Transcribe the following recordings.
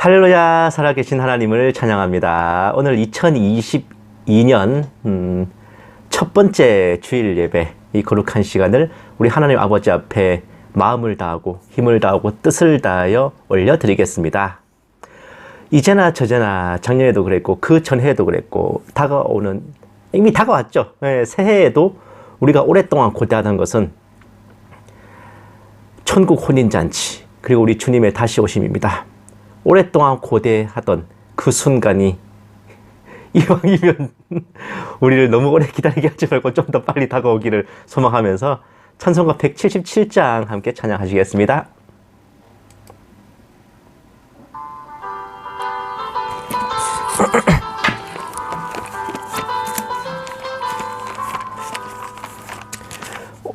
할렐루야, 살아계신 하나님을 찬양합니다. 오늘 2022년 첫 번째 주일 예배, 이 거룩한 시간을 우리 하나님 아버지 앞에 마음을 다하고 힘을 다하고 뜻을 다하여 올려드리겠습니다. 이제나 저제나 작년에도 그랬고 그 전해에도 그랬고 이미 다가왔죠. 새해에도 우리가 오랫동안 고대하던 것은 천국 혼인잔치 그리고 우리 주님의 다시 오심입니다. 오랫동안 고대하던 그 순간이 이왕이면 우리를 너무 오래 기다리게 하지 말고 좀 더 빨리 다가오기를 소망하면서 찬송가 177장 함께 찬양하시겠습니다.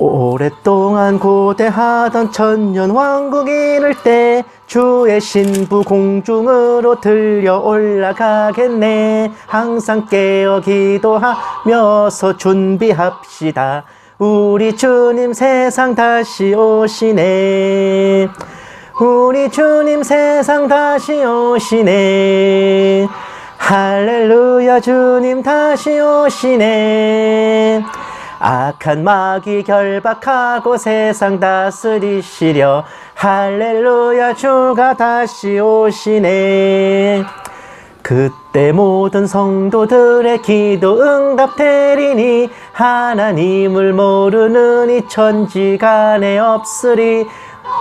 오랫동안 고대하던 천년왕국 이를 때 주의 신부 공중으로 들려 올라가겠네. 항상 깨어 기도하며서 준비합시다. 우리 주님 세상 다시 오시네. 우리 주님 세상 다시 오시네. 할렐루야, 주님 다시 오시네. 악한 마귀 결박하고 세상 다스리시려 할렐루야, 주가 다시 오시네. 그때 모든 성도들의 기도 응답되리니 하나님을 모르는 이 천지간에 없으리.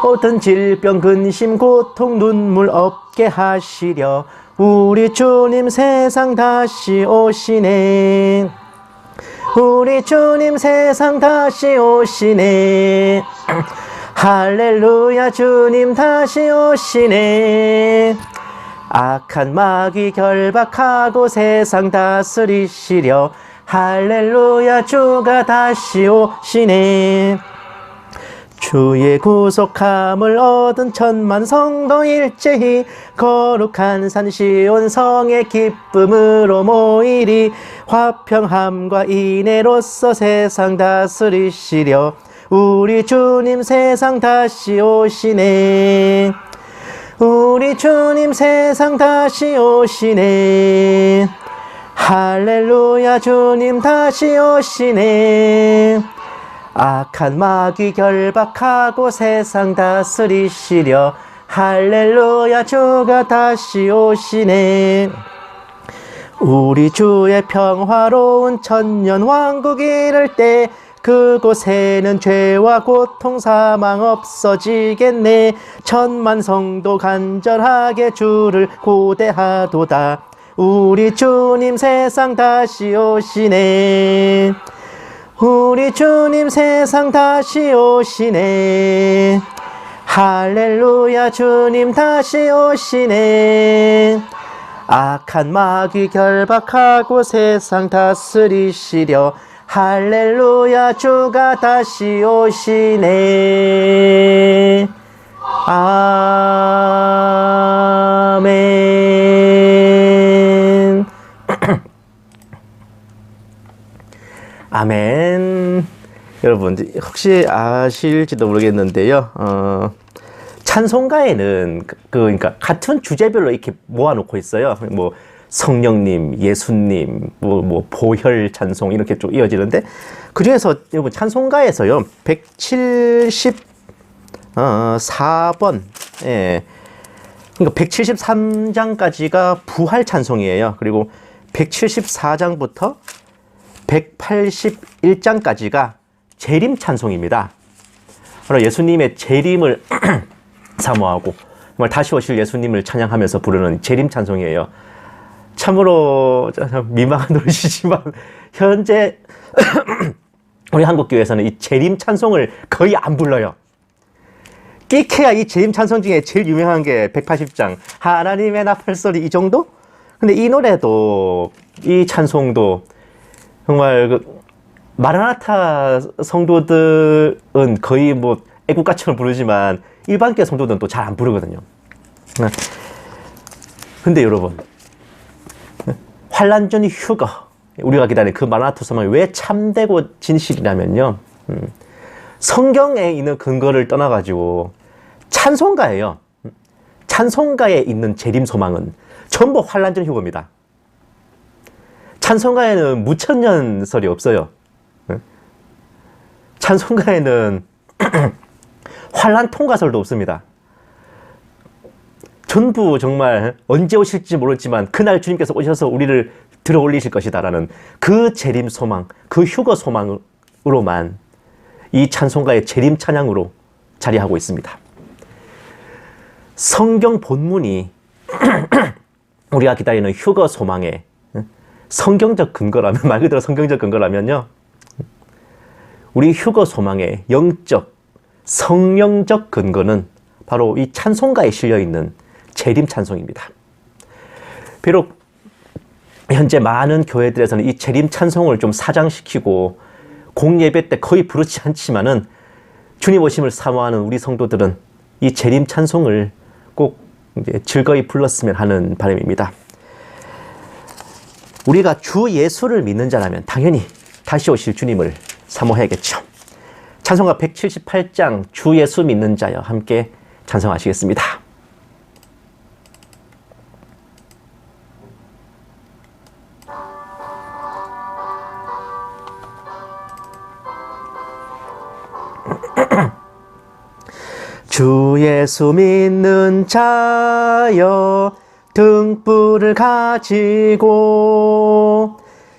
모든 질병 근심 고통 눈물 없게 하시려 우리 주님 세상 다시 오시네. 우리 주님 세상 다시 오시네. 할렐루야, 주님 다시 오시네. 악한 마귀 결박하고 세상 다스리시려 할렐루야, 주가 다시 오시네. 주의 구속함을 얻은 천만 성도 일제히 거룩한 산 시온 성의 기쁨으로 모이리. 화평함과 인애로서 세상 다스리시려 우리 주님 세상 다시 오시네. 우리 주님 세상 다시 오시네. 할렐루야, 주님 다시 오시네. 악한 마귀 결박하고 세상 다스리시려 할렐루야, 주가 다시 오시네. 우리 주의 평화로운 천년왕국 이를 때 그곳에는 죄와 고통 사망 없어지겠네. 천만 성도 간절하게 주를 고대하도다. 우리 주님 세상 다시 오시네. 우리 주님 세상 다시 오시네. 할렐루야, 주님 다시 오시네. 악한 마귀 결박하고 세상 다스리시려 할렐루야, 주가 다시 오시네. 아멘. 아멘. 여러분, 혹시 아실지도 모르겠는데요. 찬송가에는 그러니까 같은 주제별로 이렇게 모아놓고 있어요. 뭐 성령님, 예수님, 뭐 보혈 찬송 이렇게 쭉 이어지는데 그 중에서 여러분 찬송가에서요 174번, 그러니까 173장까지가 부활 찬송이에요. 그리고 174장부터 181장까지가 재림 찬송입니다. 바로 예수님의 재림을 사모하고 정말 다시 오실 예수님을 찬양하면서 부르는 재림 찬송이에요. 참으로 민망한 노릇이지만 현재 우리 한국교회에서는 이 재림 찬송을 거의 안 불러요. 끼케야 이 재림 찬송 중에 제일 유명한 게 180장 하나님의 나팔소리 이 정도? 근데 이 노래도 이 찬송도 정말 마라나타 성도들은 거의 뭐 애국가처럼 부르지만 일반교회 성도들은 또 잘 안 부르거든요. 근데 여러분, 환난 전 휴거, 우리가 기다리는 그 마라나타 소망이 왜 참되고 진실이라면요, 성경에 있는 근거를 떠나가지고 찬송가예요. 찬송가에 있는 재림 소망은 전부 환란전 휴거입니다. 찬송가에는 무천년설이 없어요. 찬송가에는 환란 통과설도 없습니다. 전부 정말 언제 오실지 모르지만 그날 주님께서 오셔서 우리를 들어 올리실 것이다라는 그 재림 소망, 그 휴거 소망으로만 이 찬송가의 재림 찬양으로 자리하고 있습니다. 성경 본문이 우리가 기다리는 휴거 소망의 성경적 근거라면, 말 그대로 성경적 근거라면요, 우리 휴거 소망의 영적, 성령적 근거는 바로 이 찬송가에 실려있는 재림 찬송입니다. 비록 현재 많은 교회들에서는 이 재림 찬송을 좀 사장시키고 공예배 때 거의 부르지 않지만은 주님 오심을 사모하는 우리 성도들은 이 재림 찬송을 꼭 이제 즐거이 불렀으면 하는 바람입니다. 우리가 주 예수를 믿는 자라면 당연히 다시 오실 주님을 사모해야겠죠. 찬송가 178장 주 예수 믿는 자여 함께 찬송하시겠습니다. 주 예수 믿는 자여 등불을 가지고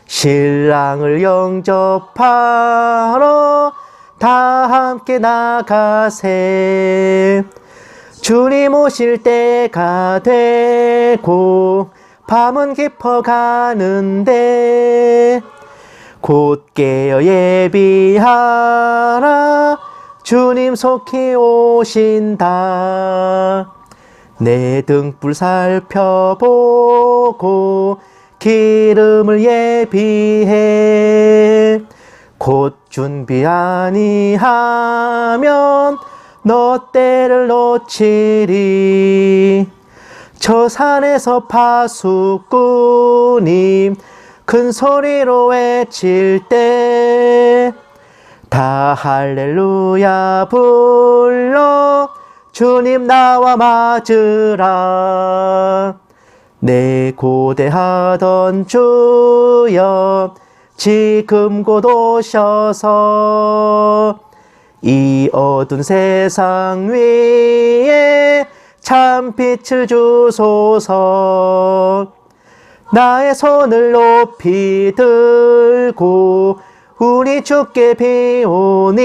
신랑을 영접하러 다 함께 나가세. 주님 오실 때가 되고 밤은 깊어가는데 곧 깨어 예비하라. 주님 속히 오신다. 내 등불 살펴보고 기름을 예비해. 곧 준비 아니하면 너 때를 놓치리. 저 산에서 파수꾼이 큰 소리로 외칠 때 다 할렐루야 불러 주님 나와 맞으라. 내 고대하던 주여 지금 곧 오셔서 이 어두운 세상 위에 참빛을 주소서. 나의 손을 높이 들고 우리 주께 비오니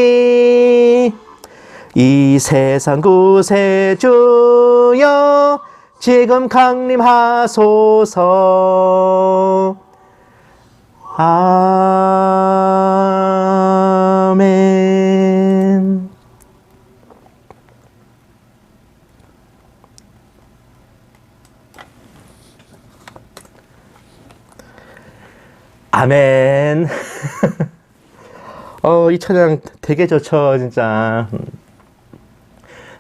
이 세상 구세주여 지금 강림하소서. 아멘. 아멘. 이 찬양 되게 좋죠, 진짜.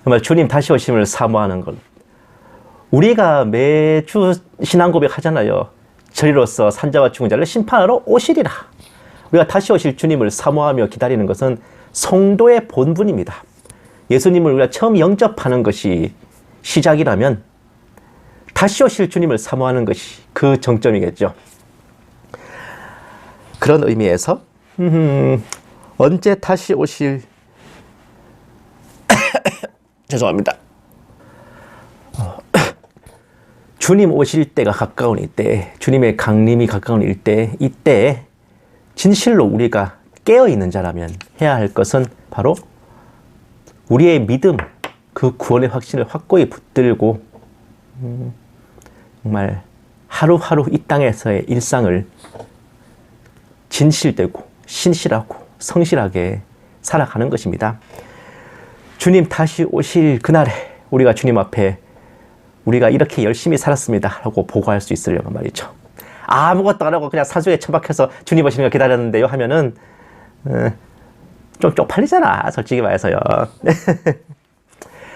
정말 주님 다시 오심을 사모하는 것. 우리가 매주 신앙 고백 하잖아요. 저리로서 산자와 죽은 자를 심판하러 오시리라. 우리가 다시 오실 주님을 사모하며 기다리는 것은 성도의 본분입니다. 예수님을 우리가 처음 영접하는 것이 시작이라면 다시 오실 주님을 사모하는 것이 그 정점이겠죠. 그런 의미에서 언제 다시 오실 죄송합니다. 주님 오실 때가 가까운 이때, 주님의 강림이 가까운 이때 진실로 우리가 깨어있는 자라면 해야 할 것은 바로 우리의 믿음, 그 구원의 확신을 확고히 붙들고 정말 하루하루 이 땅에서의 일상을 진실되고 신실하고 성실하게 살아가는 것입니다. 주님 다시 오실 그날에 우리가 주님 앞에 우리가 이렇게 열심히 살았습니다 라고 보고할 수 있으려고 말이죠. 아무것도 안 하고 그냥 사주에 처박혀서 주님 오시는 걸 기다렸는데요 하면은 좀 쪽팔리잖아, 솔직히 말해서요.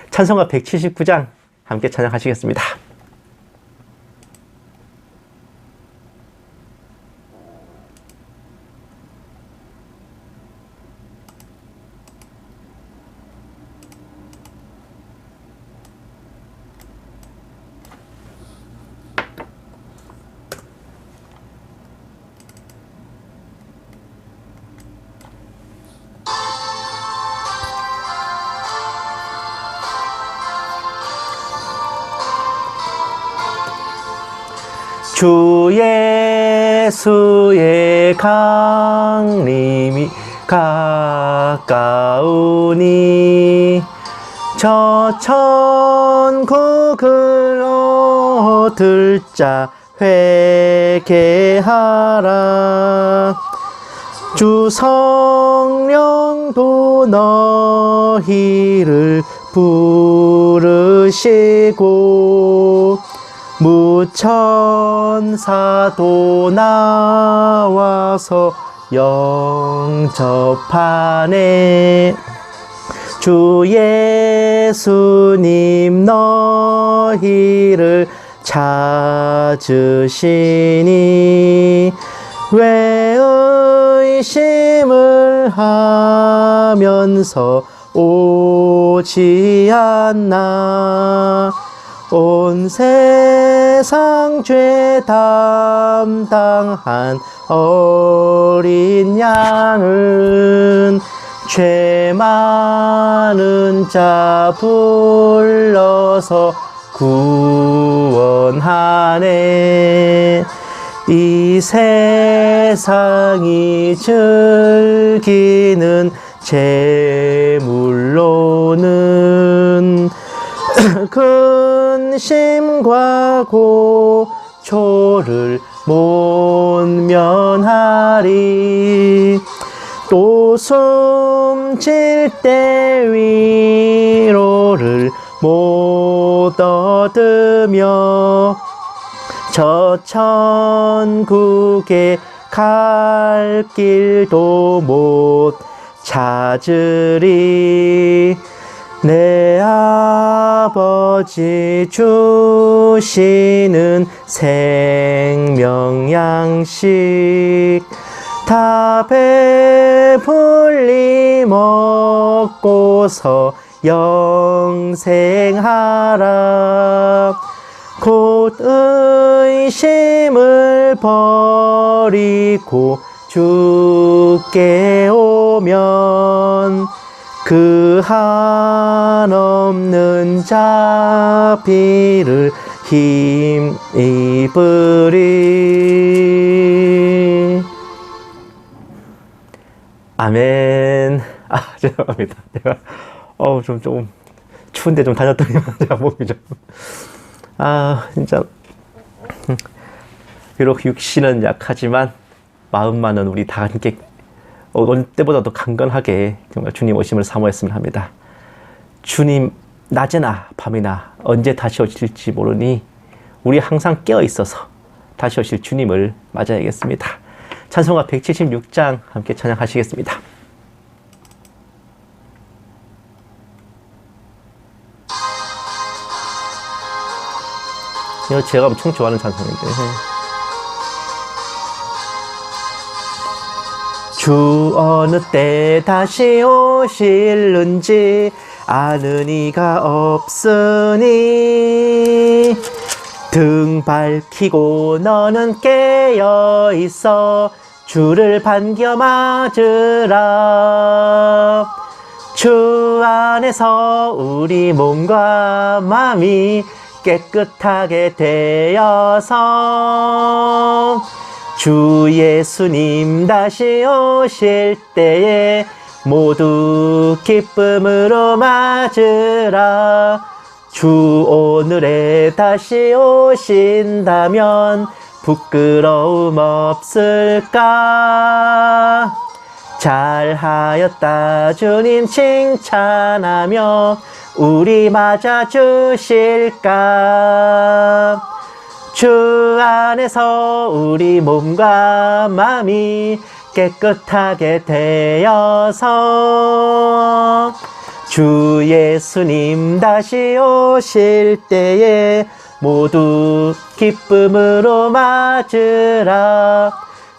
찬송가 179장 함께 찬양하시겠습니다. 주 예수의 강림이 가까우니 저 천국을 얻을 자 회개하라. 주 성령도 너희를 부르시고 무천사도 나와서 영접하네. 주 예수님 너희를 찾으시니 왜 의심을 하면서 오지 않나. 온 세상 죄 담당한 어린 양은 죄 많은 자 불러서 구원하네. 이 세상이 즐기는 재물로는 근심과 고초를 못 면하리. 또 숨질 때 위로를 못 얻으며 저 천국에 갈 길도 못 찾으리. 내 아버지 주시는 생명 양식 다 배불리 먹고서 영생하라. 곧 의심을 버리고 주께 오면 그 한없는 자비를 힘입으리. 아멘. 죄송합니다. 제가 좀 추운데 좀 다녔더니만 제가 몸이 좀 진짜 비록 육신은 약하지만 마음만은 우리 다 함께 어느 때보다도 강건하게 정말 주님 오심을 사모했으면 합니다. 주님 낮에나 밤이나 언제 다시 오실지 모르니 우리 항상 깨어 있어서 다시 오실 주님을 맞아야겠습니다. 찬송가 176장 함께 찬양하시겠습니다. 이거 제가 엄청 좋아하는 찬송인데. 주 어느 때 다시 오실는지 아는 이가 없으니 등 밝히고 너는 깨어 있어 주를 반겨 맞으라. 주 안에서 우리 몸과 마음이 깨끗하게 되어서 주 예수님 다시 오실 때에 모두 기쁨으로 맞으라. 주 오늘에 다시 오신다면 부끄러움 없을까. 잘하였다 주님 칭찬하며 우리 맞아 주실까. 주 안에서 우리 몸과 마음이 깨끗하게 되어서 주 예수님 다시 오실 때에 모두 기쁨으로 맞으라.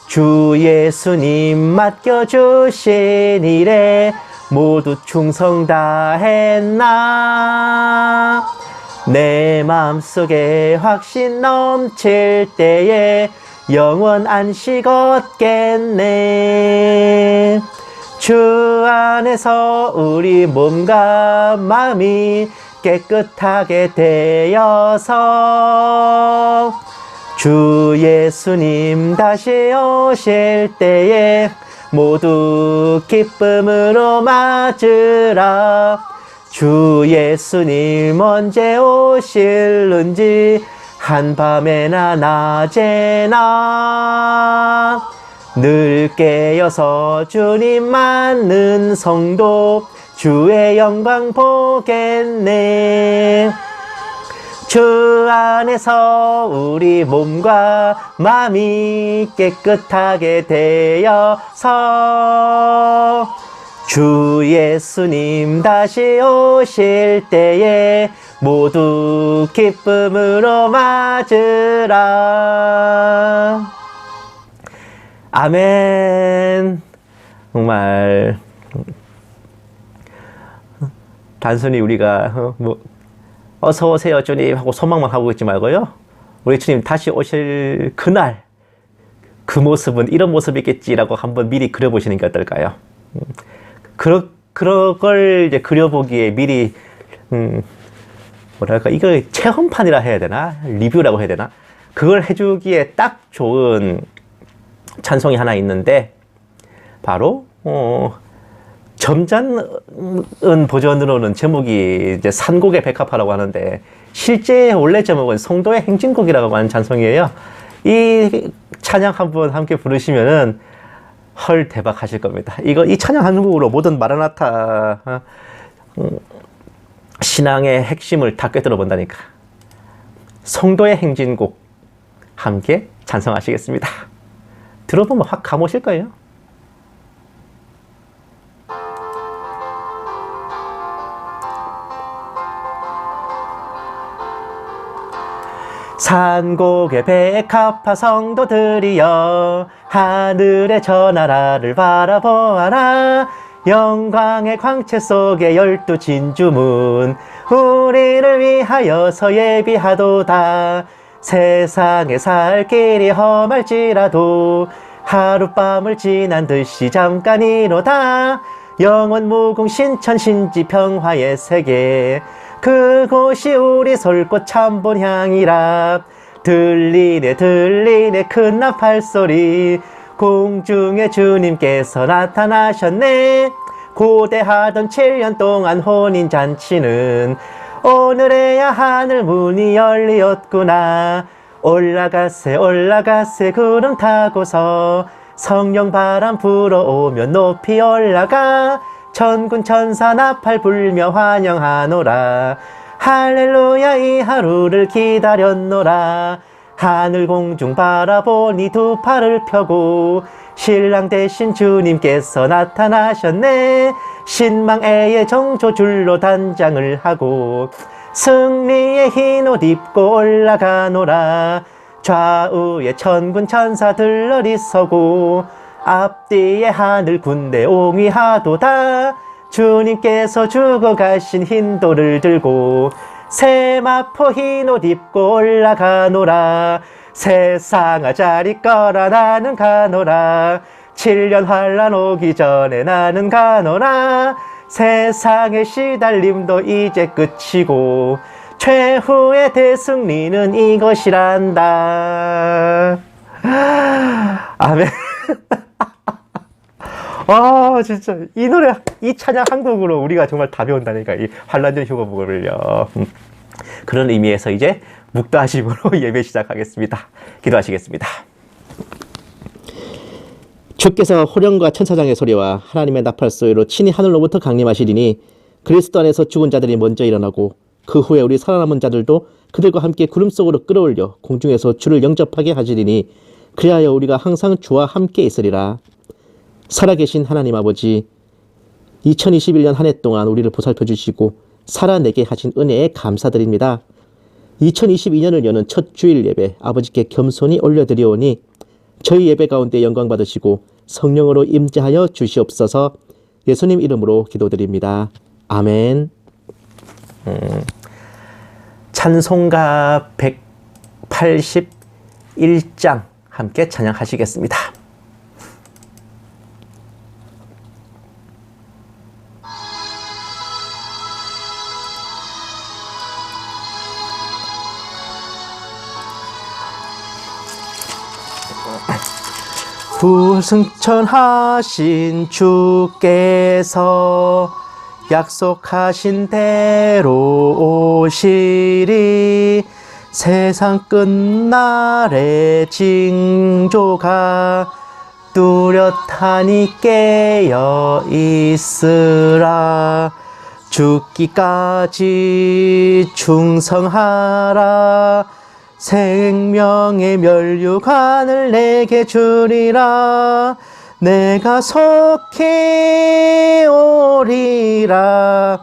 주 예수님 맡겨주신 일에 모두 충성 다했나. 내 마음속에 확신 넘칠 때에 영원 안식 얻겠네. 주 안에서 우리 몸과 마음이 깨끗하게 되어서 주 예수님 다시 오실 때에 모두 기쁨으로 맞으라. 주 예수님 언제 오실는지 한밤에나 낮에나 늘 깨어서 주님 맞는 성도 주의 영광 보겠네. 주 안에서 우리 몸과 마음이 깨끗하게 되어서 주 예수님 다시 오실 때에 모두 기쁨으로 맞으라. 아멘. 정말 단순히 우리가 어서 오세요 주님 하고 소망만 하고 있지 말고요, 우리 주님 다시 오실 그날 그 모습은 이런 모습이겠지라고 한번 미리 그려보시는 게 어떨까요? 그걸 이제 그려보기에 미리 뭐랄까, 이걸 체험판이라 해야 되나, 리뷰라고 해야 되나, 그걸 해주기에 딱 좋은 찬송이 하나 있는데, 바로 점잖은 버전으로는 제목이 이제 산곡의 백합화라고 하는데, 실제 원래 제목은 성도의 행진곡이라고 하는 찬송이에요. 이 찬양 한번 함께 부르시면은 헐 대박 하실 겁니다. 이 찬양 한 곡으로 모든 마라나타 신앙의 핵심을 다 꿰뚫어 본다니까. 성도의 행진곡 함께 찬송하시겠습니다. 들어보면 확 감오실 거예요. 산곡의 백합화 성도들이여 하늘의 저 나라를 바라보아라. 영광의 광채 속에 12 진주문 우리를 위하여서 예비하도다. 세상에 살 길이 험할지라도 하룻밤을 지난 듯이 잠깐이로다. 영원 무궁 신천 신지 평화의 세계 그곳이 우리 솔꽃 참본향이라. 들리네 들리네 큰 나팔소리 공중에 주님께서 나타나셨네. 고대하던 7년 동안 혼인잔치는 오늘에야 하늘 문이 열리었구나. 올라가세 올라가세 구름 타고서 성령 바람 불어오면 높이 올라가. 천군 천사 나팔 불며 환영하노라. 할렐루야 이 하루를 기다렸노라. 하늘 공중 바라보니 두 팔을 펴고 신랑 대신 주님께서 나타나셨네. 신망애의 정조줄로 단장을 하고 승리의 흰 옷 입고 올라가노라. 좌우에 천군 천사들 어리서고 앞뒤에 하늘 군대 옹위하도다. 주님께서 죽어가신 흰 돌을 들고 세마포 흰 옷 입고 올라가노라. 세상아 자리 꺼라 나는 가노라. 7년 환란 오기 전에 나는 가노라. 세상의 시달림도 이제 끝이고 최후의 대승리는 이것이란다. 아멘. 아 진짜 이 노래 이 찬양 한 곡으로 우리가 정말 다 배운다니까, 이 환란전 휴거복을요. 그런 의미에서 이제 묵다심으로 예배 시작하겠습니다. 기도하시겠습니다. 주께서 호령과 천사장의 소리와 하나님의 나팔 소리로 친히 하늘로부터 강림하시리니 그리스도 안에서 죽은 자들이 먼저 일어나고 그 후에 우리 살아남은 자들도 그들과 함께 구름 속으로 끌어올려 공중에서 주를 영접하게 하시리니 그리하여 우리가 항상 주와 함께 있으리라. 살아계신 하나님 아버지, 2021년 한 해 동안 우리를 보살펴 주시고 살아내게 하신 은혜에 감사드립니다. 2022년을 여는 첫 주일 예배 아버지께 겸손히 올려드리오니 저희 예배 가운데 영광 받으시고 성령으로 임재하여 주시옵소서. 예수님 이름으로 기도드립니다. 아멘. 찬송가 181장 함께 찬양하시겠습니다. 부승천하신 주께서 약속하신 대로 오시리. 세상 끝날에 징조가 뚜렷하니 깨어 있으라. 죽기까지 충성하라. 생명의 면류관을 내게 주리라. 내가 속히 오리라.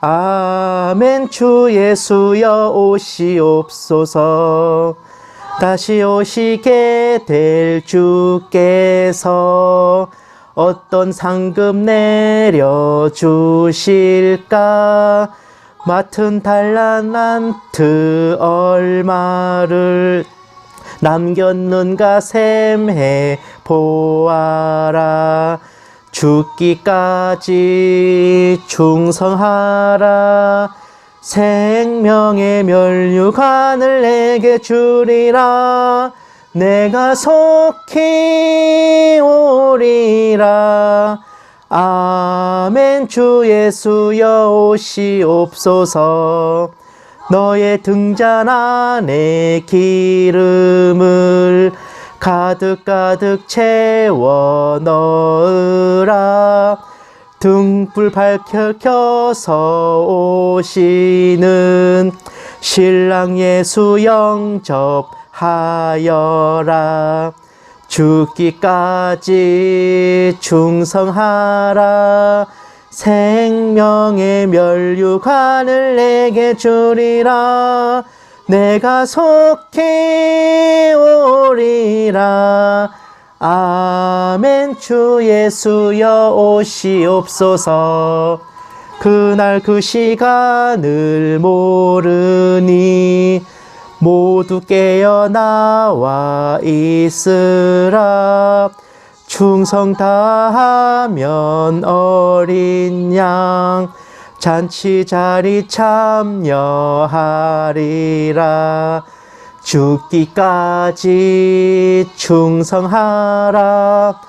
아멘. 주 예수여 오시옵소서. 다시 오시게 될 주께서 어떤 상급 내려주실까? 맡은 달란트 얼마를 남겼는가 셈해 보아라. 죽기까지 충성하라. 생명의 면류관을 내게 주리라. 내가 속히 오리라. 아멘. 주 예수여 오시옵소서. 너의 등잔 안에 기름을 가득가득 채워 넣으라. 등불 밝혀서 오시는 신랑 예수 영접하여라. 죽기까지 충성하라. 생명의 면류관을 내게 주리라. 내가 속히 오리라. 아멘. 주 예수여 오시옵소서. 그날 그 시간을 모르니 모두 깨어 나와 있으라. 충성 다하면 어린 양 잔치 자리 참여하리라. 죽기까지 충성하라.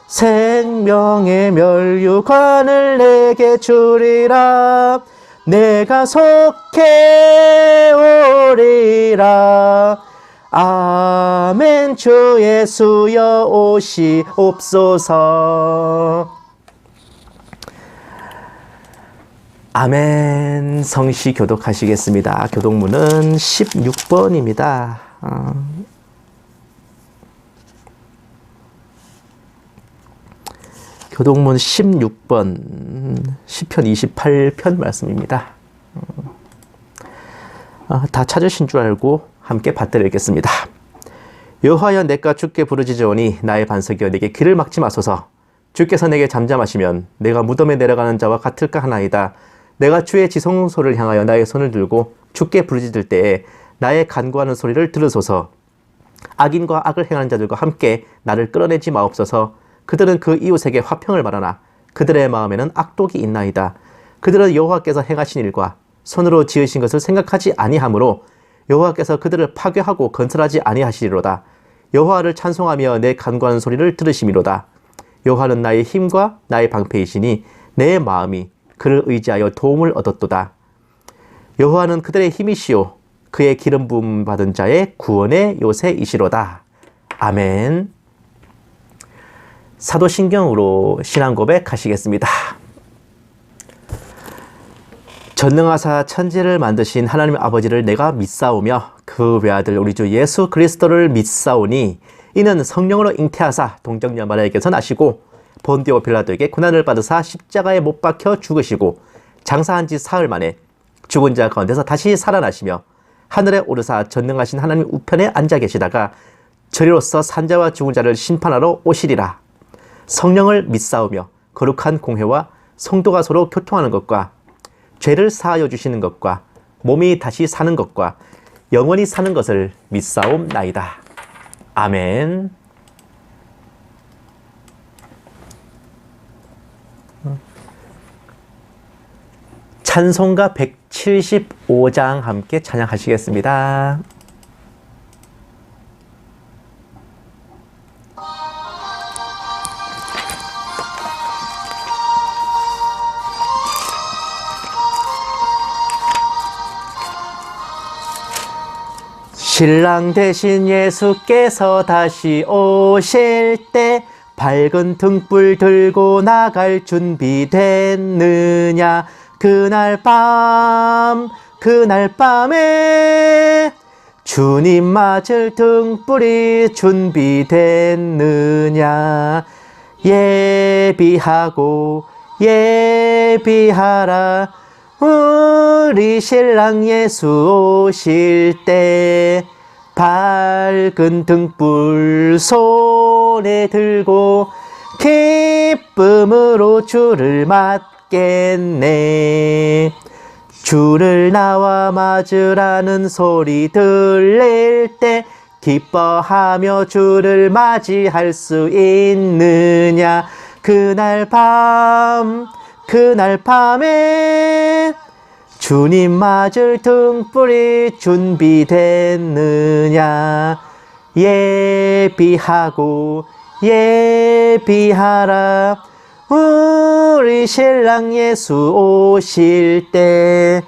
생명의 면류관을 내게 주리라. 내가 속해 오리라. 아멘. 주 예수여 오시옵소서. 아멘. 성시 교독하시겠습니다. 교독문은 16번입니다. 교독문 16번 시편 28편 말씀입니다. 다 찾으신 줄 알고 함께 받들어 읽겠습니다. 여호와여, 내가 주께 부르짖으오니 나의 반석이여 내게 길을 막지 마소서. 주께서 내게 잠잠하시면 내가 무덤에 내려가는 자와 같을까 하나이다. 내가 주의 지성소를 향하여 나의 손을 들고 주께 부르짖을 때에 나의 간구하는 소리를 들으소서. 악인과 악을 행하는 자들과 함께 나를 끌어내지 마옵소서. 그들은 그 이웃에게 화평을 바라나 그들의 마음에는 악독이 있나이다. 그들은 여호와께서 행하신 일과 손으로 지으신 것을 생각하지 아니하므로 여호와께서 그들을 파괴하고 건설하지 아니하시리로다. 여호와를 찬송하며 내 간구하는 소리를 들으심이로다. 여호와는 나의 힘과 나의 방패이시니 내 마음이 그를 의지하여 도움을 얻었도다. 여호와는 그들의 힘이시오 그의 기름 부음 받은 자의 구원의 요새이시로다. 아멘. 사도신경으로 신앙 고백하시겠습니다. 전능하사 천지를 만드신 하나님 아버지를 내가 믿사오며 그 외아들 우리 주 예수 그리스도를 믿사오니 이는 성령으로 잉태하사 동정녀 마리아에게서 나시고 본디오 빌라도에게 고난을 받으사 십자가에 못 박혀 죽으시고 장사한 지 사흘 만에 죽은 자 가운데서 다시 살아나시며 하늘에 오르사 전능하신 하나님 우편에 앉아 계시다가 저리로서 산자와 죽은 자를 심판하러 오시리라. 성령을 믿사오며 거룩한 공회와 성도가 서로 교통하는 것과 죄를 사하여 주시는 것과 몸이 다시 사는 것과 영원히 사는 것을 믿사옵나이다. 아멘. 찬송가 175장 함께 찬양하시겠습니다. 신랑 대신 예수께서 다시 오실 때 밝은 등불 들고 나갈 준비 됐느냐. 그날 밤에 주님 맞을 등불이 준비됐느냐. 예비하라. 우리 신랑 예수 오실 때 밝은 등불 손에 들고 기쁨으로 주를 맞겠네. 주를 나와 맞으라는 소리 들릴 때 기뻐하며 주를 맞이할 수 있느냐. 그날 밤에 주님 맞을 등불이 준비됐느냐. 예비하라. 우리 신랑 예수 오실 때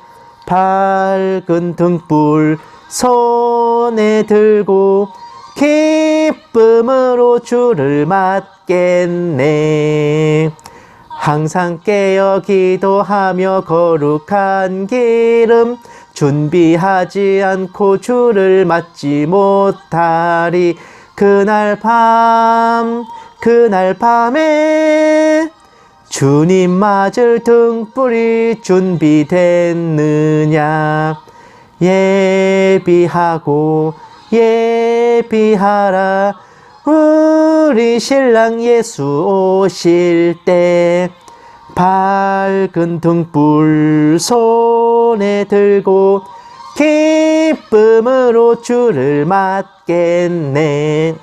밝은 등불 손에 들고 기쁨으로 주를 맞겠네. 항상 깨어 기도하며 거룩한 기름 준비하지 않고 주를 맞지 못하리. 그날 밤에 주님 맞을 등불이 준비됐느냐. 예비하라. 우리 신랑 예수 오실 때 밝은 등불 손에 들고 기쁨으로 주를 맞겠네.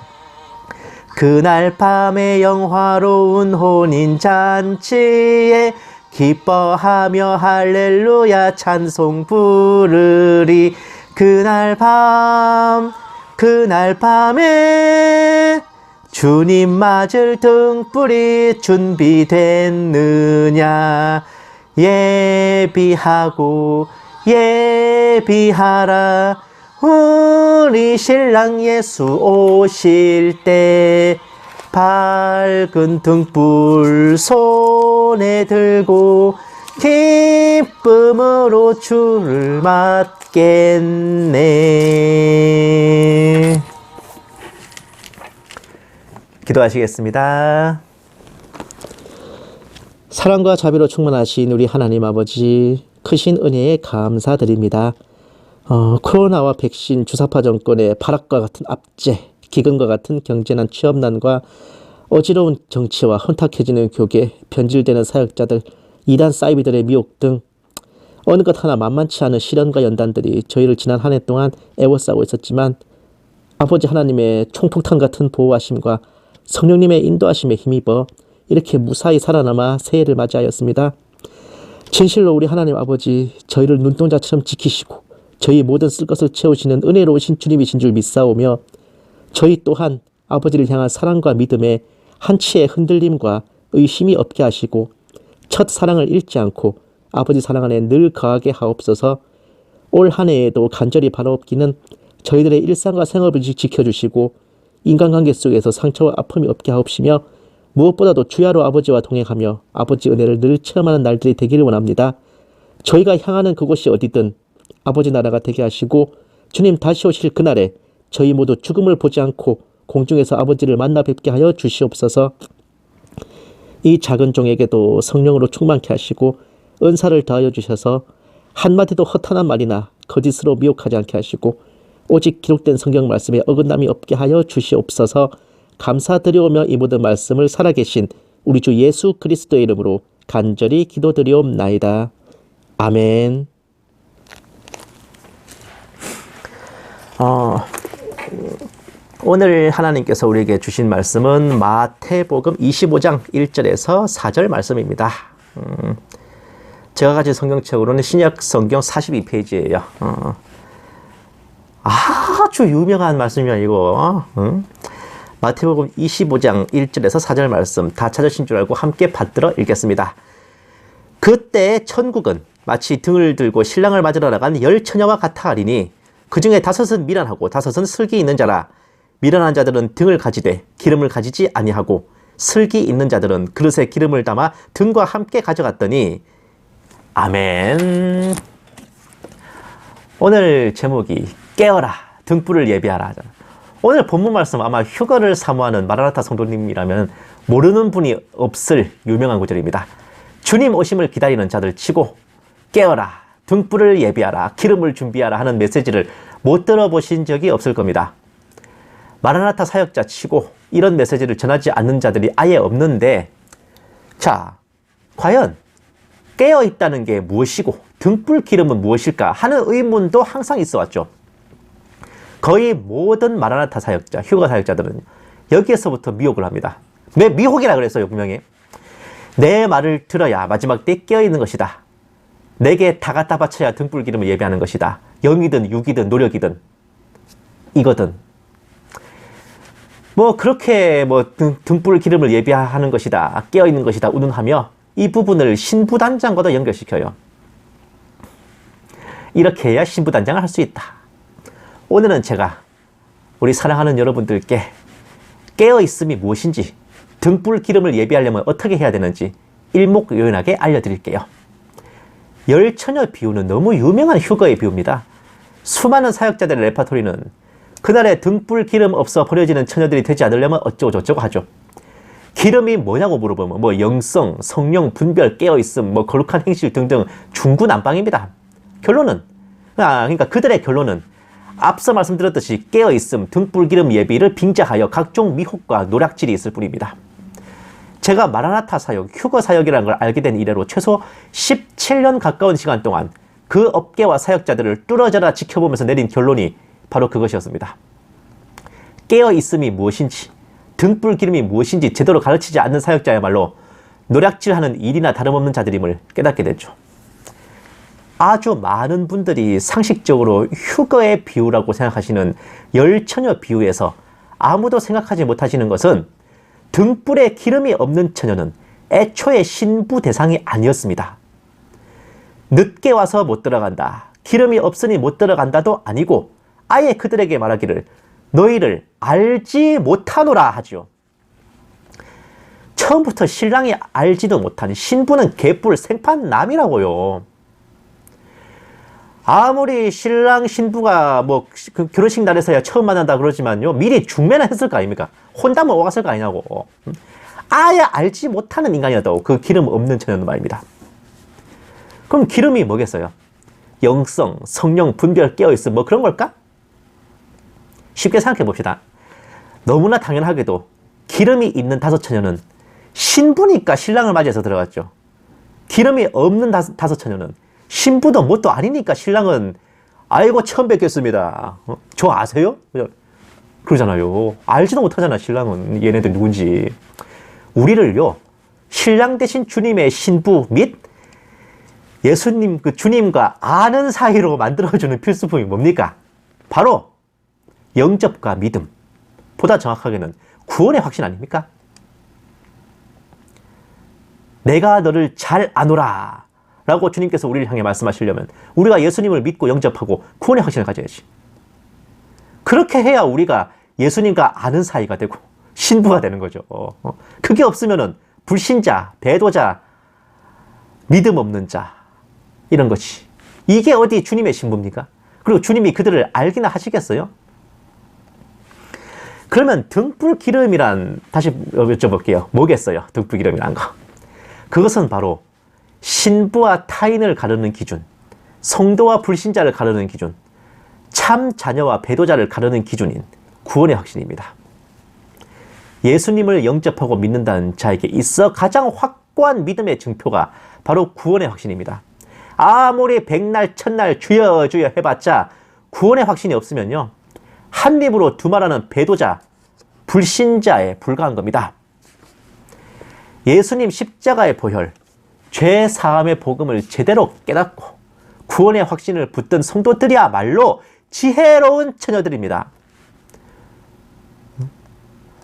그날 밤에 영화로운 혼인잔치에 기뻐하며 할렐루야 찬송 부르리. 그날 밤에 주님 맞을 등불이 준비됐느냐. 예비하라. 우리 신랑 예수 오실 때 밝은 등불 손에 들고 기쁨으로 주를 맞겠네. 기도하시겠습니다. 사랑과 자비로 충만하신 우리 하나님 아버지, 크신 은혜에 감사드립니다. 코로나와 백신 주사파 정권의 발악과 같은 압제, 기근과 같은 경제난 취업난과 어지러운 정치와 혼탁해지는 교계, 변질되는 사역자들, 이단 사이비들의 미혹 등 어느 것 하나 만만치 않은 시련과 연단들이 저희를 지난 한 해 동안 애워싸고 있었지만 아버지 하나님의 총폭탄 같은 보호하심과 성령님의 인도하심에 힘입어 이렇게 무사히 살아남아 새해를 맞이하였습니다. 진실로 우리 하나님 아버지, 저희를 눈동자처럼 지키시고 저희 모든 쓸 것을 채우시는 은혜로우신 주님이신 줄 믿사오며 저희 또한 아버지를 향한 사랑과 믿음에 한치의 흔들림과 의심이 없게 하시고 첫 사랑을 잃지 않고 아버지 사랑 안에 늘 거하게 하옵소서. 올 한 해에도 간절히 바라옵기는 저희들의 일상과 생업을 지켜주시고 인간관계 속에서 상처와 아픔이 없게 하옵시며 무엇보다도 주야로 아버지와 동행하며 아버지 은혜를 늘 체험하는 날들이 되기를 원합니다. 저희가 향하는 그곳이 어디든 아버지 나라가 되게 하시고 주님 다시 오실 그날에 저희 모두 죽음을 보지 않고 공중에서 아버지를 만나 뵙게 하여 주시옵소서. 이 작은 종에게도 성령으로 충만케 하시고 은사를 더하여 주셔서 한마디도 허탄한 말이나 거짓으로 미혹하지 않게 하시고 오직 기록된 성경 말씀에 어긋남이 없게 하여 주시옵소서. 감사드리오며 이 모든 말씀을 살아계신 우리 주 예수 그리스도의 이름으로 간절히 기도드리옵나이다. 아멘. 오늘 하나님께서 우리에게 주신 말씀은 마태복음 25장 1절에서 4절 말씀입니다. 제가 가진 성경책으로는 신약 성경 42페이지예요. 아주 유명한 말씀이야 이거. 마태복음 25장 1절에서 4절 말씀 다 찾으신 줄 알고 함께 받들어 읽겠습니다. 그때 천국은 마치 등을 들고 신랑을 맞으러 나간 열 처녀와 같아 하리니 그 중에 5은 미련하고 5은 슬기 있는 자라. 미련한 자들은 등을 가지되 기름을 가지지 아니하고 슬기 있는 자들은 그릇에 기름을 담아 등과 함께 가져갔더니 아멘. 오늘 제목이 깨어라 등불을 예비하라. 오늘 본문 말씀 아마 휴거를 사모하는 마라나타 성도님이라면 모르는 분이 없을 유명한 구절입니다. 주님 오심을 기다리는 자들 치고 깨어라 등불을 예비하라 기름을 준비하라 하는 메시지를 못 들어보신 적이 없을 겁니다. 마라나타 사역자 치고 이런 메시지를 전하지 않는 자들이 아예 없는데, 자, 과연 깨어있다는 게 무엇이고 등불 기름은 무엇일까 하는 의문도 항상 있어 왔죠. 거의 모든 마라나타 사역자, 휴가 사역자들은 여기에서부터 미혹을 합니다. 왜 미혹이라 그랬어요, 분명히. 내 말을 들어야 마지막 때 깨어있는 것이다. 내게 다 갖다 바쳐야 등불 기름을 예배하는 것이다. 영이든 육이든 노력이든 이거든. 뭐 그렇게 뭐 등불 기름을 예배하는 것이다. 깨어있는 것이다. 운운하며 이 부분을 신부단장과도 연결시켜요. 이렇게 해야 신부단장을 할 수 있다. 오늘은 제가 우리 사랑하는 여러분들께 깨어있음이 무엇인지, 등불 기름을 예비하려면 어떻게 해야 되는지 일목요연하게 알려드릴게요. 열처녀 비유는 너무 유명한 휴거의 비유입니다. 수많은 사역자들의 레파토리는 그날에 등불 기름 없어 버려지는 처녀들이 되지 않으려면 어쩌고 저쩌고 하죠. 기름이 뭐냐고 물어보면 뭐 영성, 성령, 분별, 깨어있음, 뭐 거룩한 행실 등등 중구난방입니다. 결론은, 그러니까 그들의 결론은 앞서 말씀드렸듯이 깨어있음, 등불 기름 예비를 빙자하여 각종 미혹과 노략질이 있을 뿐입니다. 제가 마라나타 사역, 휴거 사역이라는 걸 알게 된 이래로 최소 17년 가까운 시간 동안 그 업계와 사역자들을 뚫어져라 지켜보면서 내린 결론이 바로 그것이었습니다. 깨어있음이 무엇인지, 등불 기름이 무엇인지 제대로 가르치지 않는 사역자야말로 노략질하는 일이나 다름없는 자들임을 깨닫게 됐죠. 아주 많은 분들이 상식적으로 휴거의 비유라고 생각하시는 열처녀 비유에서 아무도 생각하지 못하시는 것은 등불에 기름이 없는 처녀는 애초에 신부 대상이 아니었습니다. 늦게 와서 못 들어간다, 기름이 없으니 못 들어간다도 아니고 아예 그들에게 말하기를 너희를 알지 못하노라 하죠. 처음부터 신랑이 알지도 못한 신부는 개뿔 생판남이라고요. 아무리 신랑 신부가 뭐 결혼식 날에서야 처음 만난다 그러지만요, 미리 중매는 했을 거 아닙니까? 혼담을 오갔을 거 아니냐고. 아예 알지 못하는 인간이라도 그 기름 없는 처녀는 말입니다. 그럼 기름이 뭐겠어요? 영성, 성령, 분별, 깨어있음 뭐 그런 걸까? 쉽게 생각해 봅시다. 너무나 당연하게도 기름이 있는 다섯 처녀는 신부니까 신랑을 맞이해서 들어갔죠. 기름이 없는 다섯 처녀는 신부도 뭣도 아니니까 신랑은 아이고 처음 뵙겠습니다. 저 아세요? 그러잖아요. 알지도 못하잖아, 신랑은. 얘네들 누군지. 우리를요, 신랑 대신 주님의 신부 및 예수님, 그 주님과 아는 사이로 만들어주는 필수품이 뭡니까? 바로 영접과 믿음. 보다 정확하게는 구원의 확신 아닙니까? 내가 너를 잘 아노라 라고 주님께서 우리를 향해 말씀하시려면 우리가 예수님을 믿고 영접하고 구원의 확신을 가져야지. 그렇게 해야 우리가 예수님과 아는 사이가 되고 신부가 되는 거죠. 그게 없으면은 불신자, 배도자, 믿음 없는 자, 이런 것이. 이게 어디 주님의 신부입니까? 그리고 주님이 그들을 알기나 하시겠어요? 그러면 등불 기름이란, 다시 여쭤볼게요. 뭐겠어요? 등불 기름이란 거. 그것은 바로 신부와 타인을 가르는 기준, 성도와 불신자를 가르는 기준, 참 자녀와 배도자를 가르는 기준인 구원의 확신입니다. 예수님을 영접하고 믿는다는 자에게 있어 가장 확고한 믿음의 증표가 바로 구원의 확신입니다. 아무리 백날 천날 주여 주여 해봤자 구원의 확신이 없으면요, 한 입으로 두말하는 배도자, 불신자에 불과한 겁니다. 예수님 십자가의 보혈, 죄 사함의 복음을 제대로 깨닫고 구원의 확신을 붙든 성도들이야말로 지혜로운 처녀들입니다.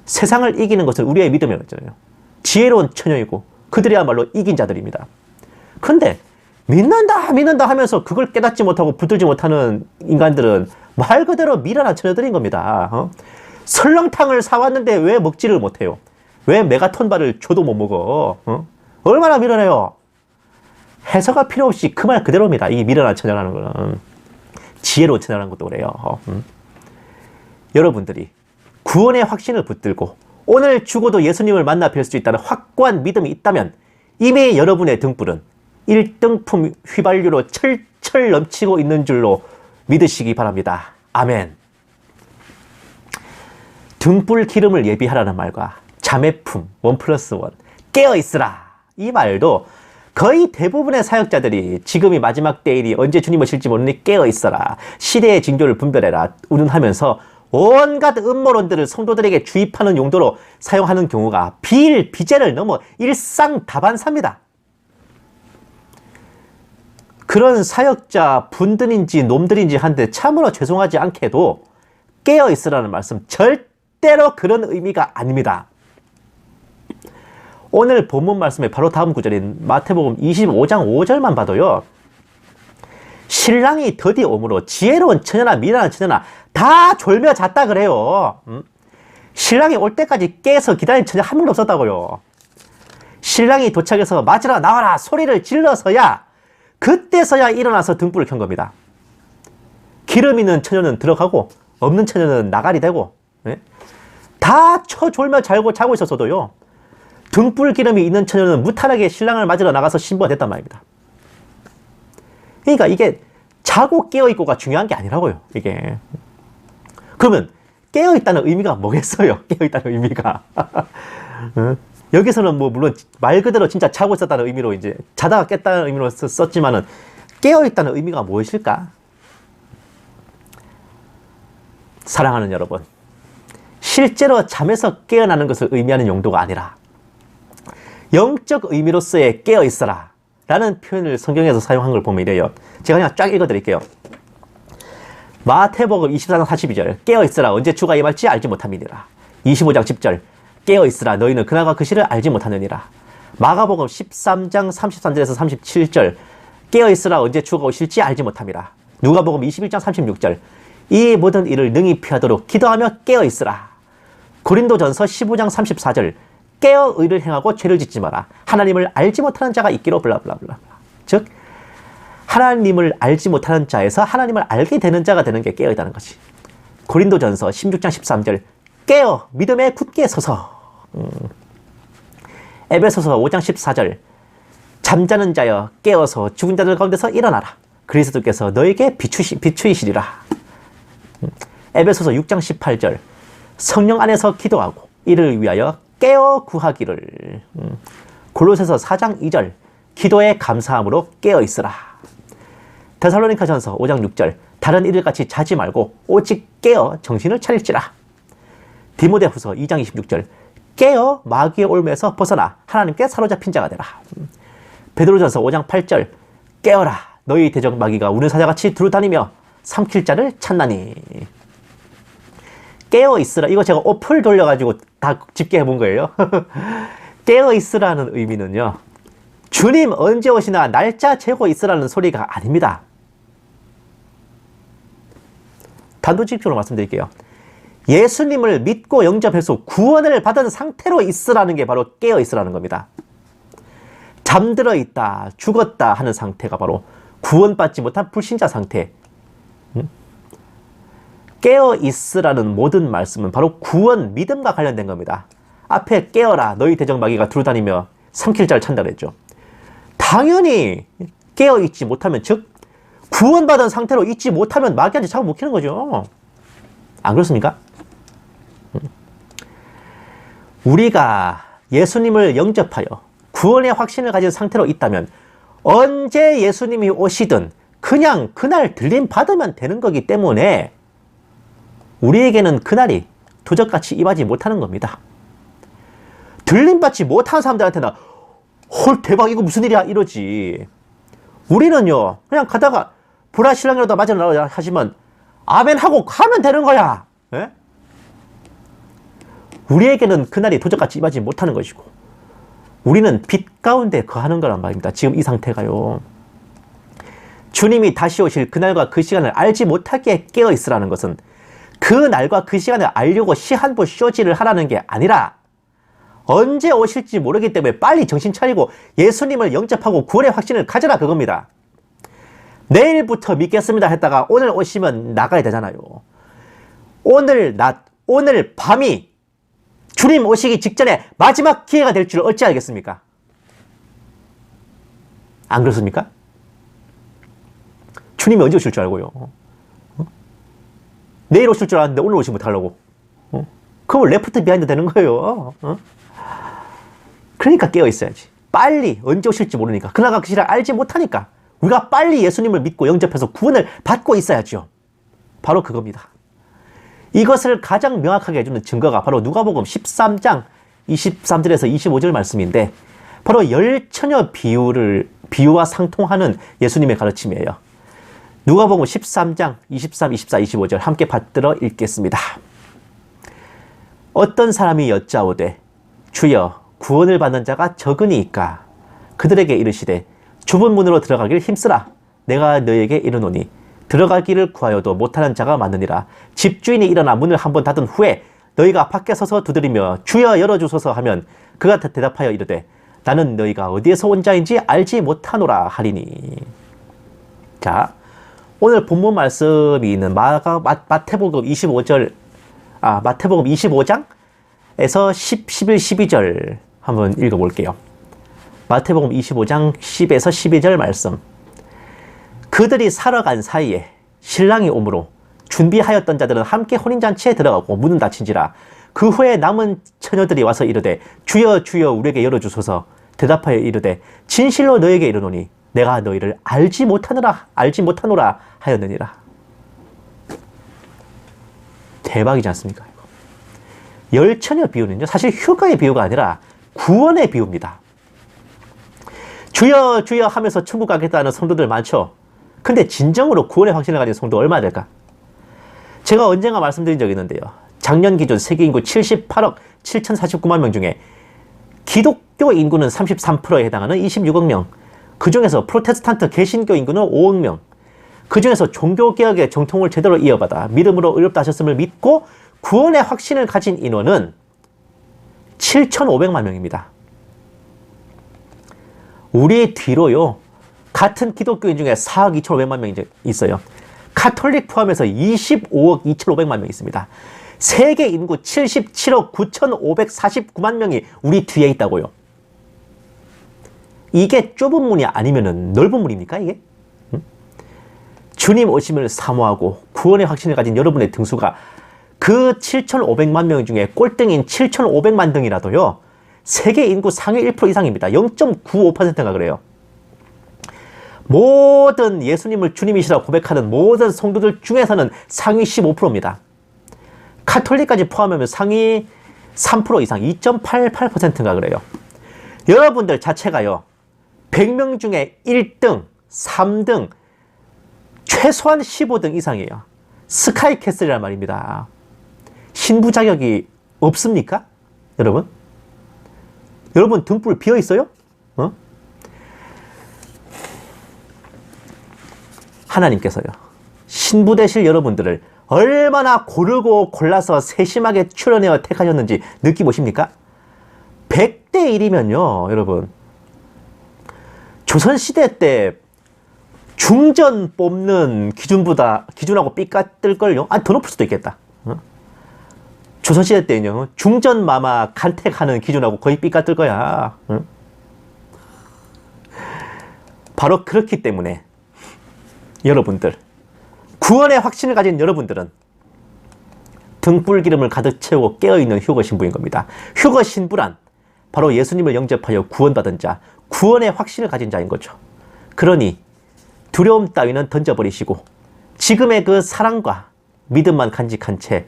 세상을 이기는 것은 우리의 믿음이었잖아요. 지혜로운 처녀이고 그들이야말로 이긴 자들입니다. 근데 믿는다 하면서 그걸 깨닫지 못하고 붙들지 못하는 인간들은 말 그대로 미련한 처녀들인 겁니다. 설렁탕을 사왔는데 왜 먹지를 못해요? 왜 메가톤바를 줘도 못 먹어? 얼마나 미련해요? 해석할 필요 없이 그 말 그대로입니다. 이 미련한 처녀라는 거는. 지혜로운 처녀라는 것도 그래요. 여러분들이 구원의 확신을 붙들고 오늘 죽어도 예수님을 만나 뵐 수 있다는 확고한 믿음이 있다면 이미 여러분의 등불은 1등품 휘발유로 철철 넘치고 있는 줄로 믿으시기 바랍니다. 아멘. 등불 기름을 예비하라는 말과 자매품 1+1 깨어있으라 이 말도 거의 대부분의 사역자들이 지금이 마지막 때이니 언제 주님 오실지 모르니 깨어있어라, 시대의 징조를 분별해라 운운하면서 온갖 음모론들을 성도들에게 주입하는 용도로 사용하는 경우가 비일비재를 넘어 일상다반사입니다. 그런 사역자 분들인지 놈들인지 한데 참으로 죄송하지 않게도 깨어있으라는 말씀 절대로 그런 의미가 아닙니다. 오늘 본문 말씀의 바로 다음 구절인 마태복음 25장 5절만 봐도요. 신랑이 더디 오므로 지혜로운 처녀나 미련한 처녀나 다 졸며 잤다 그래요. 신랑이 올 때까지 깨서 기다린 처녀 한 명도 없었다고요. 신랑이 도착해서 맞으러 나와라 소리를 질러서야 그때서야 일어나서 등불을 켠 겁니다. 기름 있는 처녀는 들어가고 없는 처녀는 나가리 되고 다 쳐졸며 자고 있었어도요. 등불 기름이 있는 처녀는 무탈하게 신랑을 맞으러 나가서 신부가 됐단 말입니다. 그러니까 이게 자고 깨어있고가 중요한 게 아니라고요. 이게. 그러면 깨어있다는 의미가 뭐겠어요? 깨어있다는 의미가. 여기서는 뭐 물론 말 그대로 진짜 자고 있었다는 의미로 이제 자다가 깼다는 의미로 썼지만은 깨어있다는 의미가 무엇일까? 사랑하는 여러분, 실제로 잠에서 깨어나는 것을 의미하는 용도가 아니라 영적 의미로서의 깨어있어라 라는 표현을 성경에서 사용한 걸 보면 이래요. 제가 그냥 쫙 읽어드릴게요. 마태복음 24장 42절 깨어있으라 언제 주가 임할지 알지 못함이니라. 25장 10절 깨어있으라 너희는 그날과 그 시를 알지 못하느니라. 마가복음 13장 33절에서 37절 깨어있으라 언제 주가 오실지 알지 못함이라. 누가복음 21장 36절 이 모든 일을 능히 피하도록 기도하며 깨어있으라. 고린도전서 15장 34절 깨어 의를 행하고 죄를 짓지 마라. 하나님을 알지 못하는 자가 있기로 블라블라블라. 즉 하나님을 알지 못하는 자에서 하나님을 알게 되는 자가 되는 게 깨어있다는 것이. 고린도전서 16장 13절 깨어 믿음에 굳게 서서. 에베소서 5장 14절 잠자는 자여 깨어서 죽은 자들 가운데서 일어나라. 그리스도께서 너에게 비추이시리라. 에베소서 6장 18절 성령 안에서 기도하고 이를 위하여 깨어 구하기를. 골로새서 4장 2절 기도에 감사함으로 깨어 있으라. 데살로니가전서 5장 6절 다른 이들 같이 자지 말고 오직 깨어 정신을 차릴지라. 디모데후서 2장 26절 깨어 마귀의 올매에서 벗어나 하나님께 사로잡힌 자가 되라. 베드로전서 5장 8절 깨어라 너희 대적 마귀가 우는 사자같이 두루다니며 삼킬 자를 찾나니. 깨어 있으라 이거 제가 어플 돌려가지고 다 집계해 본 거예요. 깨어 있으라는 의미는요 주님 언제 오시나 날짜 재고 있으라는 소리가 아닙니다. 단도직입적으로 말씀드릴게요. 예수님을 믿고 영접해서 구원을 받은 상태로 있으라는 게 바로 깨어 있으라는 겁니다. 잠들어 있다, 죽었다 하는 상태가 바로 구원받지 못한 불신자 상태. 깨어 있으라는 모든 말씀은 바로 구원, 믿음과 관련된 겁니다. 앞에 깨어라 너희 대적 마귀가 두루다니며 삼킬 자를 찾는다 그랬죠. 당연히 깨어 있지 못하면 즉 구원받은 상태로 있지 못하면 마귀한테 잡아 먹히는 거죠. 안 그렇습니까? 우리가 예수님을 영접하여 구원의 확신을 가진 상태로 있다면 언제 예수님이 오시든 그냥 그날 들림 받으면 되는 거기 때문에 우리에게는 그날이 도적같이 임하지 못하는 겁니다. 들림받지 못한 사람들한테는 헐 대박 이거 무슨 일이야 이러지. 우리는요 그냥 가다가 불화신랑이라도 맞으러 나오자 하시면 아멘 하고 가면 되는 거야. 에? 우리에게는 그날이 도적같이 임하지 못하는 것이고 우리는 빛 가운데 거하는 거란 말입니다. 지금 이 상태가요. 주님이 다시 오실 그날과 그 시간을 알지 못하게 깨어 있으라는 것은 그 날과 그 시간을 알려고 시한부 쇼지를 하라는 게 아니라 언제 오실지 모르기 때문에 빨리 정신 차리고 예수님을 영접하고 구원의 확신을 가져라 그겁니다. 내일부터 믿겠습니다 했다가 오늘 오시면 나가야 되잖아요. 오늘 낮, 오늘 밤이 주님 오시기 직전에 마지막 기회가 될 줄 어찌 알겠습니까? 안 그렇습니까? 주님이 언제 오실 줄 알고요. 내일 오실 줄 알았는데 오늘 오지 못하려고. 그럼 레프트 비하인드 되는 거예요. 그러니까 깨어 있어야지. 빨리 언제 오실지 모르니까. 그날과 그 시를 알지 못하니까. 우리가 빨리 예수님을 믿고 영접해서 구원을 받고 있어야죠. 바로 그겁니다. 이것을 가장 명확하게 해주는 증거가 바로 누가복음 13장 23절에서 25절 말씀인데 바로 열처녀 비유와 상통하는 예수님의 가르침이에요. 누가복음 13장 23, 24, 25절 함께 받들어 읽겠습니다. 어떤 사람이 여짜오되 주여 구원을 받는 자가 적으니이까 그들에게 이르시되 좁은 문으로 들어가길 힘쓰라. 내가 너에게 이르노니 들어가기를 구하여도 못하는 자가 많으니라. 집주인이 일어나 문을 한번 닫은 후에 너희가 밖에 서서 두드리며 주여 열어주소서 하면 그가 대답하여 이르되 나는 너희가 어디에서 온 자인지 알지 못하노라 하리니. 자, 오늘 본문 말씀이 있는 마태복음 25장 11, 12절 한번 읽어볼게요. 마태복음 25장 10에서 12절 말씀. 그들이 사러 간 사이에 신랑이 오므로 준비하였던 자들은 함께 혼인잔치에 들어가고 문은 닫힌지라. 그 후에 남은 처녀들이 와서 이르되 주여 주여 우리에게 열어주소서. 대답하여 이르되 진실로 너에게 이르노니 내가 너희를 알지 못하노라 하였느니라. 대박이지 않습니까? 열처녀 비유는요 사실 휴가의 비유가 아니라 구원의 비유입니다. 주여 주여 하면서 천국 가겠다는 성도들 많죠. 근데 진정으로 구원의 확신을 가진 성도 얼마나 될까? 제가 언젠가 말씀드린 적이 있는데요. 작년 기준 세계 인구 78억 7,049만 명 중에 기독교 인구는 33%에 해당하는 26억 명, 그 중에서 프로테스탄트 개신교 인구는 5억 명, 그 중에서 종교개혁의 정통을 제대로 이어받아 믿음으로 의롭다 하셨음을 믿고 구원의 확신을 가진 인원은 7,500만 명입니다. 우리 뒤로요, 같은 기독교인 중에 4억 2,500만 명이 있어요. 카톨릭 포함해서 25억 2,500만 명이 있습니다. 세계 인구 77억 9,549만 명이 우리 뒤에 있다고요. 이게 좁은 문이 아니면은 넓은 문입니까, 이게? 주님 오심을 사모하고 구원의 확신을 가진 여러분의 등수가 그 7,500만 명 중에 꼴등인 7,500만 등이라도요, 세계 인구 상위 1% 이상입니다. 0.95%가 그래요. 모든 예수님을 주님이시라고 고백하는 모든 성도들 중에서는 상위 15%입니다. 카톨릭까지 포함하면 상위 3% 이상, 2.88%가 그래요. 여러분들 자체가요, 100명 중에 1등, 3등, 최소한 15등 이상이에요. 스카이캐슬이란 말입니다. 신부 자격이 없습니까? 여러분? 여러분 등불 비어 있어요? 하나님께서요, 신부 되실 여러분들을 얼마나 고르고 골라서 세심하게 추려내어 택하셨는지 느끼보십니까? 100대 1이면요, 여러분, 조선시대 때 중전 뽑는 기준하고 삐까뜰걸요? 더 높을 수도 있겠다. 조선시대 때는요, 중전 마마 간택하는 기준하고 거의 삐까뜰 거야. 바로 그렇기 때문에 여러분들, 구원의 확신을 가진 여러분들은 등불 기름을 가득 채우고 깨어있는 휴거 신부인 겁니다. 휴거 신부란 바로 예수님을 영접하여 구원받은 자, 구원의 확신을 가진 자인 거죠. 그러니 두려움 따위는 던져버리시고 지금의 그 사랑과 믿음만 간직한 채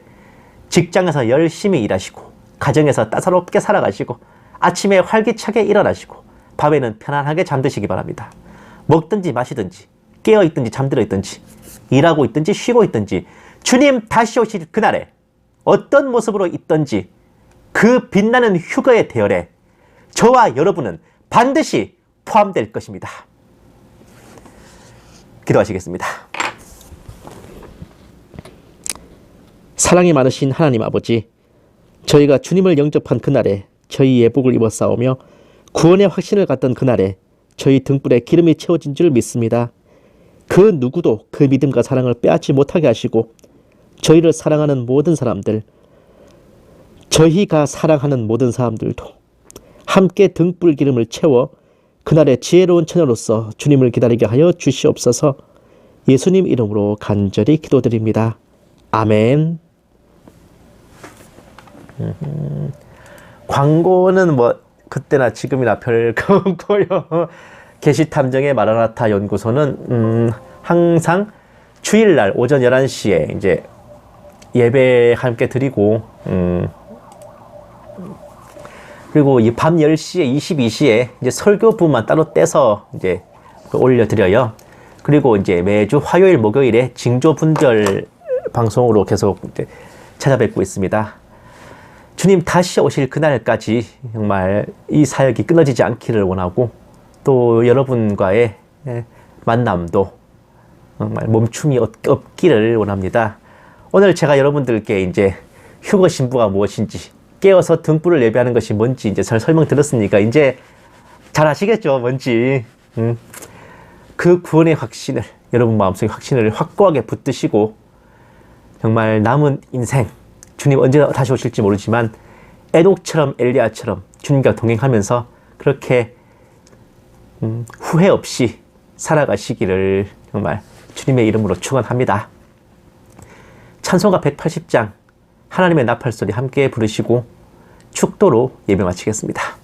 직장에서 열심히 일하시고 가정에서 따사롭게 살아가시고 아침에 활기차게 일어나시고 밤에는 편안하게 잠드시기 바랍니다. 먹든지 마시든지 깨어있든지 잠들어 있든지 일하고 있든지 쉬고 있든지 주님 다시 오실 그날에 어떤 모습으로 있든지 그 빛나는 휴거의 대열에 저와 여러분은 반드시 포함될 것입니다. 기도하시겠습니다. 사랑이 많으신 하나님 아버지, 저희가 주님을 영접한 그날에 저희 예복을 입어 싸우며 구원의 확신을 갖던 그날에 저희 등불에 기름이 채워진 줄 믿습니다. 그 누구도 그 믿음과 사랑을 빼앗지 못하게 하시고 저희를 사랑하는 모든 사람들, 저희가 사랑하는 모든 사람들도 함께 등불 기름을 채워 그날의 지혜로운 처녀로서 주님을 기다리게 하여 주시옵소서. 예수님 이름으로 간절히 기도드립니다. 아멘. 광고는 뭐 그때나 지금이나 별거 없고요. 계시탐정의 마라나타 연구소는 항상 주일날 오전 11시에 이제 예배 함께 드리고 그리고 이 밤 10시에 22시에 이제 설교부만 따로 떼서 이제 올려드려요. 그리고 이제 매주 화요일 목요일에 징조 분별 방송으로 계속 이제 찾아뵙고 있습니다. 주님 다시 오실 그날까지 정말 이 사역이 끊어지지 않기를 원하고 또 여러분과의 만남도 정말 멈춤이 없기를 원합니다. 오늘 제가 여러분들께 이제 휴거 신부가 무엇인지 깨어서 등불을 예배하는 것이 뭔지 이제 잘 설명드렸으니까 이제 잘 아시겠죠? 뭔지. 그 구원의 확신을 여러분 마음속에 확신을 확고하게 붙드시고 정말 남은 인생 주님 언제 다시 오실지 모르지만 에녹처럼 엘리야처럼 주님과 동행하면서 그렇게 후회 없이 살아가시기를 정말 주님의 이름으로 축원합니다. 찬송가 180장 하나님의 나팔소리 함께 부르시고 축도로 예배 마치겠습니다.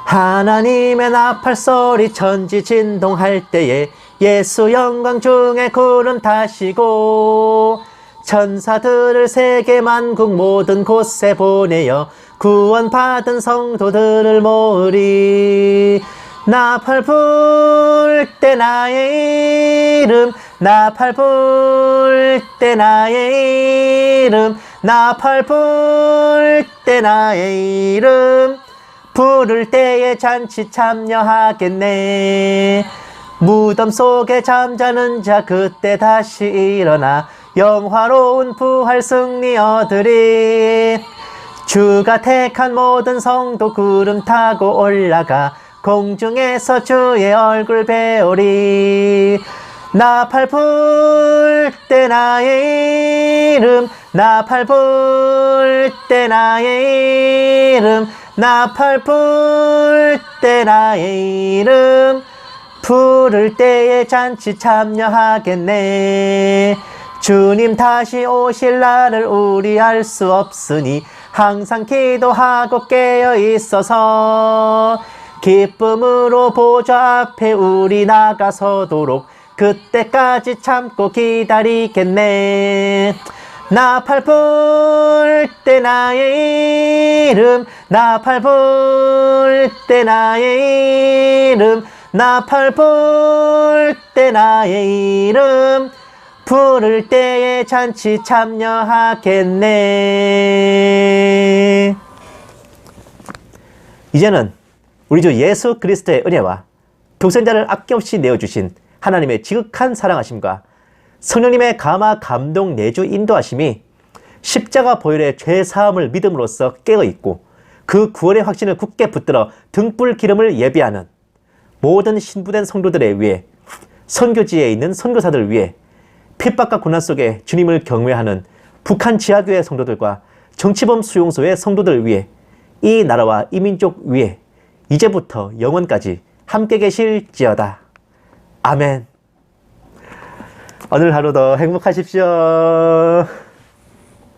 하나님의 나팔소리 천지 진동할 때에 예수 영광 중에 구름 타시고 천사들을 세계 만국 모든 곳에 보내어 구원받은 성도들을 모으리. 나팔 불 때 나의 이름 나팔 불 때 나의 이름 나팔 불 때 나의 이름 부를 때에 잔치 참여하겠네. 무덤 속에 잠자는 자 그때 다시 일어나 영화로운 부활 승리 얻으리. 주가 택한 모든 성도 구름 타고 올라가 공중에서 주의 얼굴 배우리. 나팔 불 때 나의 이름 나팔 불 때 나의 이름 나팔 불 때 나의 이름 부를 때에 잔치 참여하겠네. 주님 다시 오실 날을 우리 알 수 없으니 항상 기도하고 깨어 있어서 기쁨으로 보좌 앞에 우리 나가서도록 그때까지 참고 기다리겠네. 나팔 불 때 나의 이름 나팔 불 때 나의 이름 나팔 불 때 나의 이름 부를 때에 잔치 참여하겠네. 이제는 우리 주 예수 그리스도의 은혜와 독생자를 아낌없이 내어주신 하나님의 지극한 사랑하심과 성령님의 감화 감동 내주 인도하심이 십자가 보혈의 죄 사함을 믿음으로써 깨어있고 그 구원의 확신을 굳게 붙들어 등불 기름을 예비하는 모든 신부된 성도들에 위해 선교지에 있는 선교사들 위해 핍박과 고난 속에 주님을 경외하는 북한 지하교회 성도들과 정치범 수용소의 성도들 위해 이 나라와 이 민족 위해 이제부터 영원까지 함께 계실지어다. 아멘. 오늘 하루도 행복하십시오.